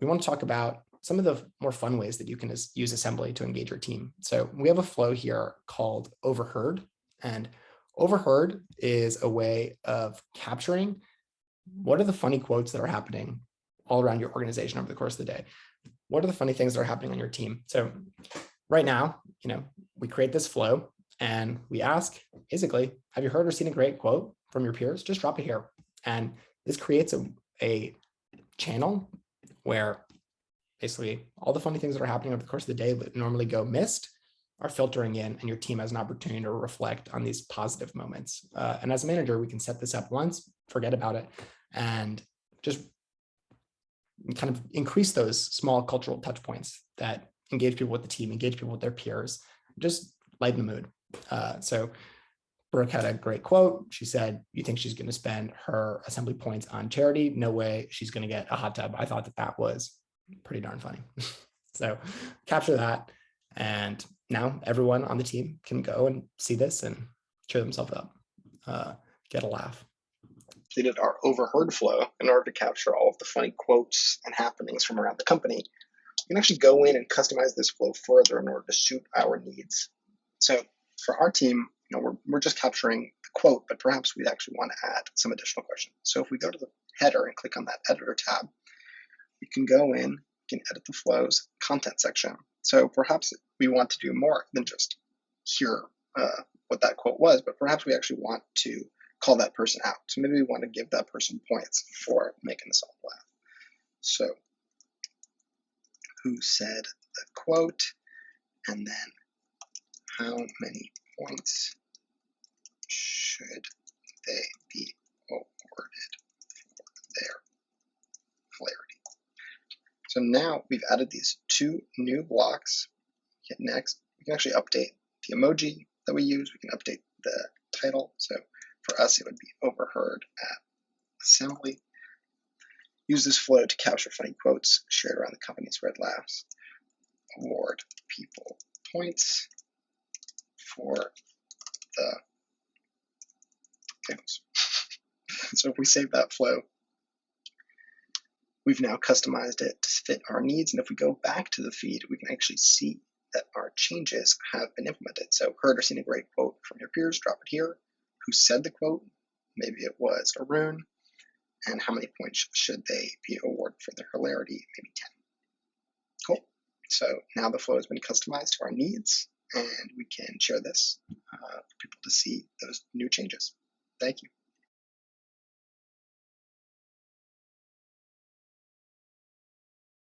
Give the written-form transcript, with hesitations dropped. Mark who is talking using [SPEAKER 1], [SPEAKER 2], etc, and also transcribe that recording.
[SPEAKER 1] we want to talk about some of the more fun ways that you can use assembly to engage your team. So we have a flow here called Overheard, and Overheard is a way of capturing what are the funny quotes that are happening all around your organization over the course of the day. What are the funny things that are happening on your team? So right now, we create this flow and we ask, basically, have you heard or seen a great quote from your peers? Just drop it here. And this creates a channel where basically all the funny things that are happening over the course of the day that normally go missed are filtering in, and your team has an opportunity to reflect on these positive moments. And as a manager, we can set this up once, forget about it, and just kind of increase those small cultural touch points that engage people with the team, engage people with their peers, just lighten the mood. So Brooke had a great quote. She said, you think she's going to spend her assembly points on charity? No way, she's going to get a hot tub. I thought that was pretty darn funny. So capture that. And now everyone on the team can go and see this and cheer themselves up, get a laugh.
[SPEAKER 2] Completed our Overheard flow in order to capture all of the funny quotes and happenings from around the company. You can actually go in and customize this flow further in order to suit our needs. So for our team, we're just capturing the quote, but perhaps we'd actually want to add some additional questions. So if we go to the header and click on that editor tab, we can go in, we can edit the flow's content section. So perhaps we want to do more than just hear what that quote was, but perhaps we actually want to call that person out. So maybe we want to give that person points for making us all laugh. So who said the quote, and then how many points should they be awarded for their hilarity? So now we've added these two new blocks. Hit next. We can actually update the emoji that we use. We can update the title. So for us, it would be Overheard at Assembly. Use this flow to capture funny quotes shared around the company's red laughs. Award people points for the giggles. So if we save that flow, we've now customized it to fit our needs. And if we go back to the feed, we can actually see that our changes have been implemented. So heard or seen a great quote from your peers, drop it here. Who said the quote? Maybe it was Arun. And how many points should they be awarded for their hilarity? Maybe 10. Cool. So now the flow has been customized to our needs, and we can share this for people to see those new changes. Thank you.